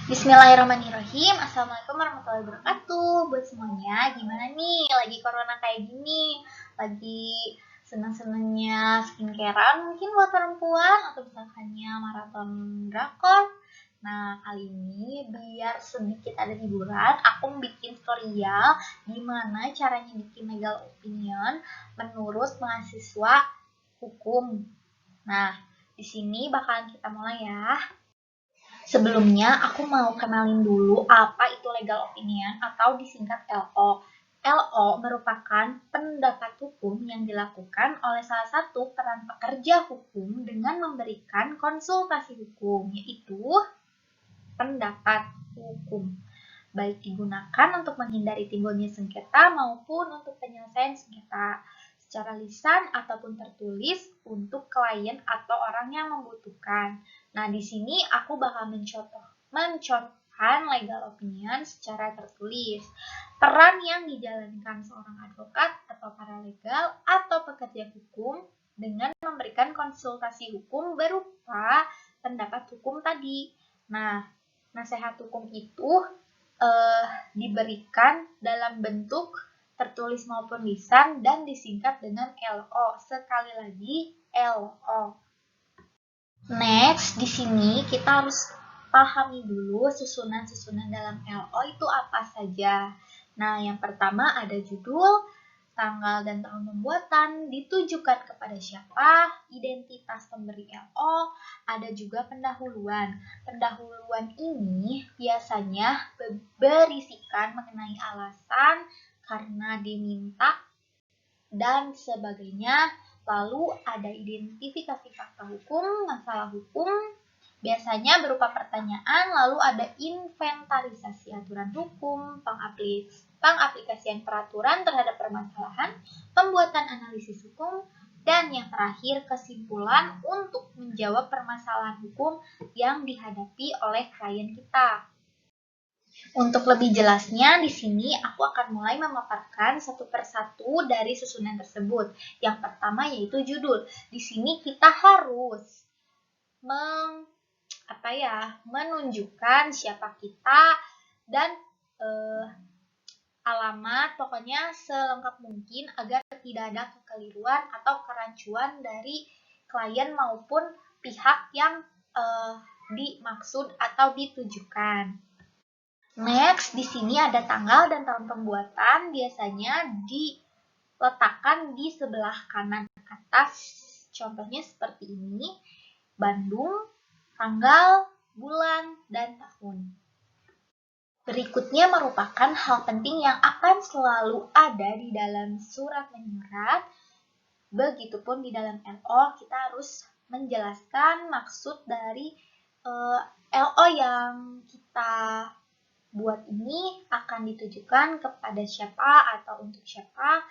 Bismillahirrahmanirrahim. Assalamualaikum warahmatullahi wabarakatuh. Buat semuanya, gimana nih? Lagi corona kayak gini, lagi seneng-senengnya skincarean mungkin buat perempuan, atau misalkannya maraton drakor. Nah, kali ini biar sedikit ada hiburan, aku bikin tutorial gimana caranya bikin legal opinion menurut mahasiswa hukum. Nah, di sini bakalan kita mulai ya. Sebelumnya, aku mau kenalin dulu apa itu legal opinion atau disingkat LO. LO merupakan pendapat hukum yang dilakukan oleh salah satu peran pekerja hukum dengan memberikan konsultasi hukum, yaitu pendapat hukum. Baik digunakan untuk menghindari timbulnya sengketa maupun untuk penyelesaian sengketa secara lisan ataupun tertulis untuk klien atau orang yang membutuhkan. Nah, di sini aku bakal mencontohkan legal opinion secara tertulis. Peran yang dijalankan seorang advokat atau paralegal atau pekerja hukum dengan memberikan konsultasi hukum berupa pendapat hukum tadi. Nah, nasihat hukum itu diberikan dalam bentuk tertulis maupun lisan dan disingkat dengan LO. Sekali lagi, LO. Next, di sini kita harus pahami dulu susunan-susunan dalam LO itu apa saja. Nah, yang pertama ada judul, tanggal dan tahun pembuatan, ditujukan kepada siapa, identitas pemberi LO, ada juga pendahuluan. Pendahuluan ini biasanya berisikan mengenai alasan, karena diminta, dan sebagainya. Lalu ada identifikasi fakta hukum, masalah hukum, biasanya berupa pertanyaan, lalu ada inventarisasi aturan hukum, pengaplikasian peraturan terhadap permasalahan, pembuatan analisis hukum, dan yang terakhir kesimpulan untuk menjawab permasalahan hukum yang dihadapi oleh klien kita. Untuk lebih jelasnya, di sini aku akan mulai memaparkan satu persatu dari susunan tersebut. Yang pertama yaitu judul. Di sini kita harus menunjukkan siapa kita dan alamat, pokoknya selengkap mungkin agar tidak ada kekeliruan atau kerancuan dari klien maupun pihak yang dimaksud atau ditujukan. Next, di sini ada tanggal dan tahun pembuatan, biasanya diletakkan di sebelah kanan atas. Contohnya seperti ini, Bandung, tanggal, bulan, dan tahun. Berikutnya merupakan hal penting yang akan selalu ada di dalam surat menyurat. Begitupun di dalam LO, kita harus menjelaskan maksud dari LO yang kita buat ini akan ditujukan kepada siapa atau untuk siapa,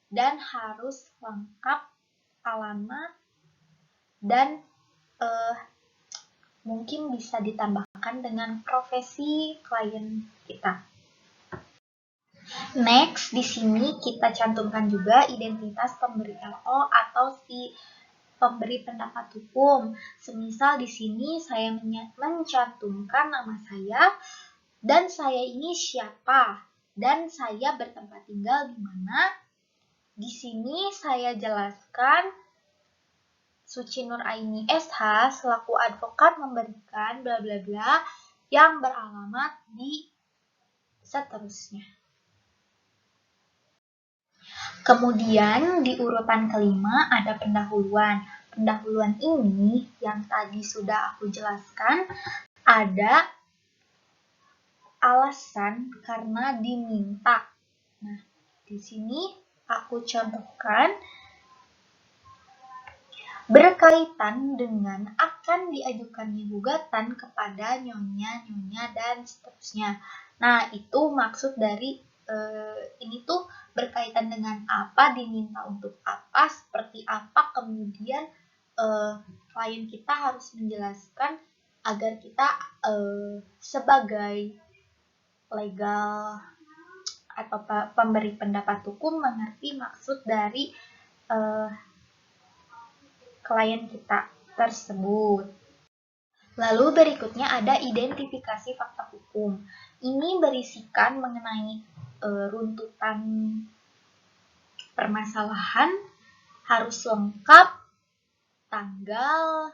dan harus lengkap alamat dan mungkin bisa ditambahkan dengan profesi klien kita. Next, di sini kita cantumkan juga identitas pemberi LO atau si pemberi pendapat hukum. Semisal di sini saya mencantumkan nama saya, dan saya ini siapa, dan saya bertempat tinggal di mana. Di sini saya jelaskan Suci Nur Aini SH selaku advokat memberikan bla bla bla yang beralamat di seterusnya. Kemudian di urutan kelima ada pendahuluan. Pendahuluan ini yang tadi sudah aku jelaskan, ada alasan karena diminta. Nah, di sini aku contohkan berkaitan dengan akan diajukannya gugatan kepada nyonya, dan seterusnya. Nah, itu maksud dari ini tuh berkaitan dengan apa, diminta untuk apa, seperti apa, kemudian klien kita harus menjelaskan agar kita sebagai legal atau pemberi pendapat hukum mengerti maksud dari klien kita tersebut. Lalu berikutnya ada identifikasi fakta hukum. Ini berisikan mengenai runtutan permasalahan, harus lengkap, tanggal,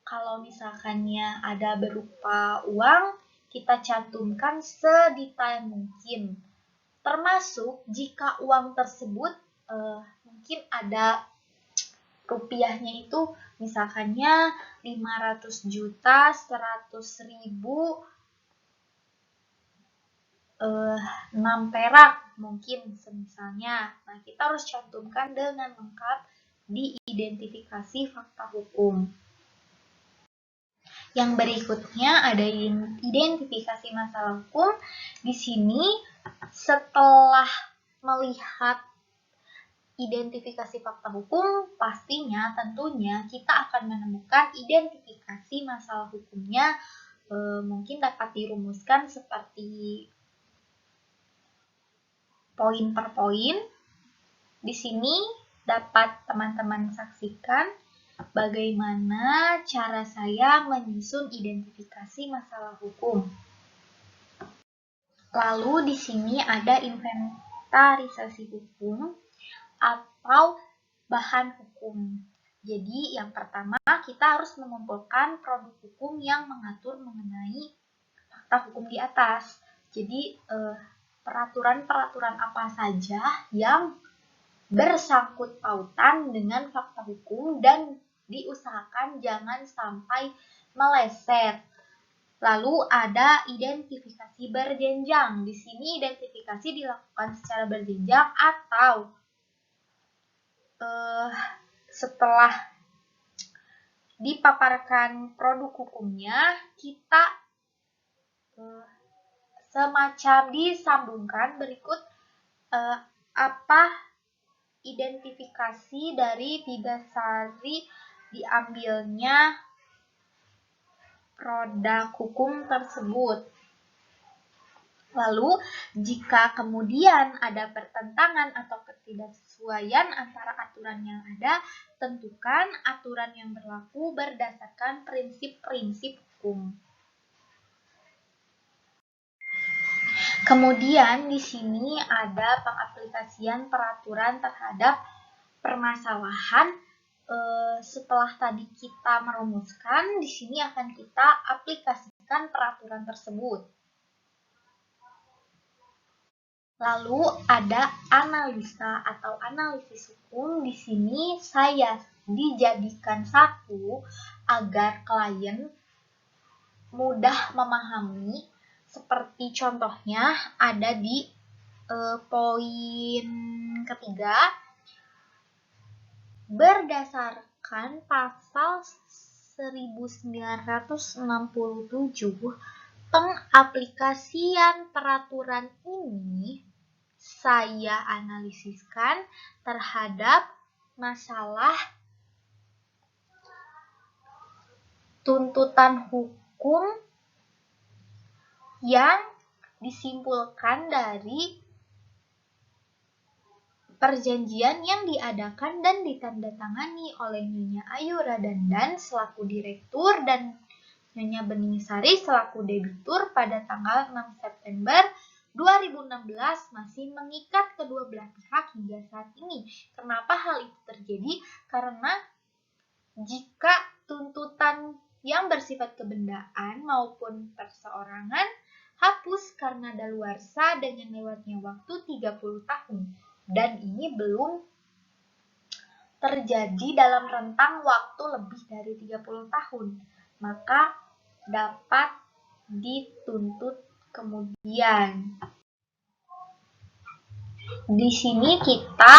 kalau misalkannya ada berupa uang, kita cantumkan sedetail mungkin. Termasuk jika uang tersebut mungkin ada rupiahnya itu misalkannya 500 juta, 100 ribu, 6 perak mungkin semisalnya. Nah, kita harus cantumkan dengan lengkap di identifikasi fakta hukum. Yang berikutnya ada identifikasi masalah hukum. Di sini setelah melihat identifikasi fakta hukum, pastinya tentunya kita akan menemukan identifikasi masalah hukumnya. Mungkin dapat dirumuskan seperti poin per poin. Di sini dapat teman-teman saksikan bagaimana cara saya menyusun identifikasi masalah hukum. Lalu di sini ada inventarisasi hukum atau bahan hukum. Jadi yang pertama kita harus mengumpulkan produk hukum yang mengatur mengenai fakta hukum di atas. Jadi peraturan-peraturan apa saja yang bersangkut pautan dengan fakta hukum dan diusahakan jangan sampai meleset. Lalu ada identifikasi berjenjang. Di sini identifikasi dilakukan secara berjenjang atau setelah dipaparkan produk hukumnya, kita semacam disambungkan berikut apa identifikasi dari didasari diambilnya produk hukum tersebut. Lalu, jika kemudian ada pertentangan atau ketidaksesuaian antara aturan yang ada, tentukan aturan yang berlaku berdasarkan prinsip-prinsip hukum. Kemudian di sini ada pengaplikasian peraturan terhadap permasalahan. Setelah tadi kita merumuskan, di sini akan kita aplikasikan peraturan tersebut. Lalu ada analisa atau analisis hukum. Di sini saya dijadikan satu agar klien mudah memahami. Seperti contohnya ada di poin ketiga. Berdasarkan pasal 1967, pengaplikasian peraturan ini saya analisiskan terhadap masalah tuntutan hukum yang disimpulkan dari perjanjian yang diadakan dan ditandatangani oleh Nyonya Ayu Radandan selaku direktur dan Nyonya Beningsari selaku debitur pada tanggal 6 September 2016 masih mengikat kedua belah pihak hingga saat ini. Kenapa hal itu terjadi? Karena jika tuntutan yang bersifat kebendaan maupun perseorangan hapus karena daluarsa dengan lewatnya waktu 30 tahun. Dan ini belum terjadi dalam rentang waktu lebih dari 30 tahun. Maka dapat dituntut kemudian. Di sini kita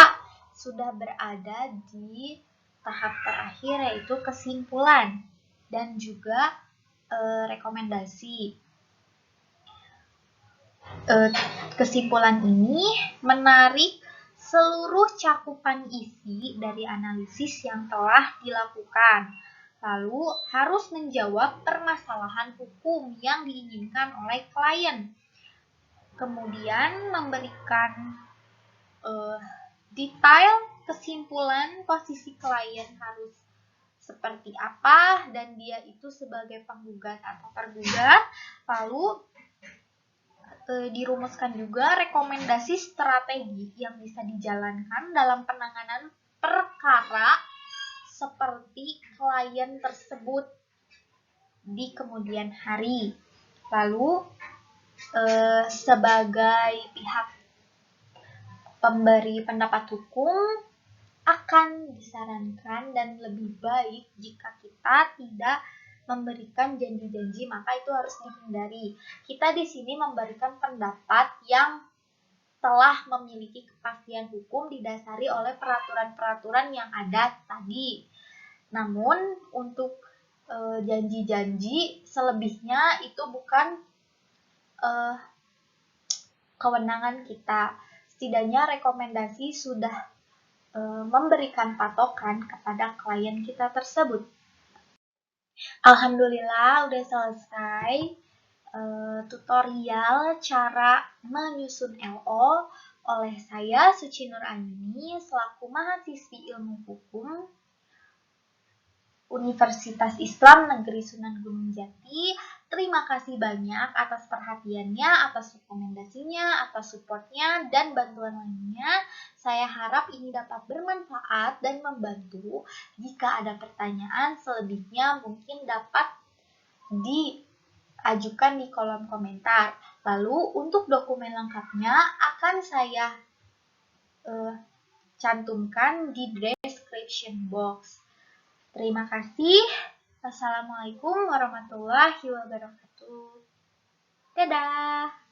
sudah berada di tahap terakhir yaitu kesimpulan dan juga rekomendasi. Kesimpulan ini menarik seluruh cakupan isi dari analisis yang telah dilakukan. Lalu harus menjawab permasalahan hukum yang diinginkan oleh klien. Kemudian memberikan detail kesimpulan posisi klien harus seperti apa dan dia itu sebagai penggugat atau tergugat. Lalu dirumuskan juga rekomendasi strategi yang bisa dijalankan dalam penanganan perkara seperti klien tersebut di kemudian hari. Lalu sebagai pihak pemberi pendapat hukum akan disarankan dan lebih baik jika kita tidak memberikan janji-janji, maka itu harus dihindari. Kita di sini memberikan pendapat yang telah memiliki kepastian hukum didasari oleh peraturan-peraturan yang ada tadi. Namun untuk janji-janji selebihnya itu bukan kewenangan kita. Setidaknya rekomendasi sudah memberikan patokan kepada klien kita tersebut. Alhamdulillah udah selesai tutorial cara menyusun LO oleh saya Suci Nur Aini selaku mahasiswi Ilmu Hukum Universitas Islam Negeri Sunan Gunung Jati. Terima kasih banyak atas perhatiannya, atas rekomendasinya, atas supportnya, dan bantuan lainnya. Saya harap ini dapat bermanfaat dan membantu. Jika ada pertanyaan, selebihnya mungkin dapat diajukan di kolom komentar. Lalu untuk dokumen lengkapnya akan saya cantumkan di description box. Terima kasih. Assalamualaikum warahmatullahi wabarakatuh. Dadah.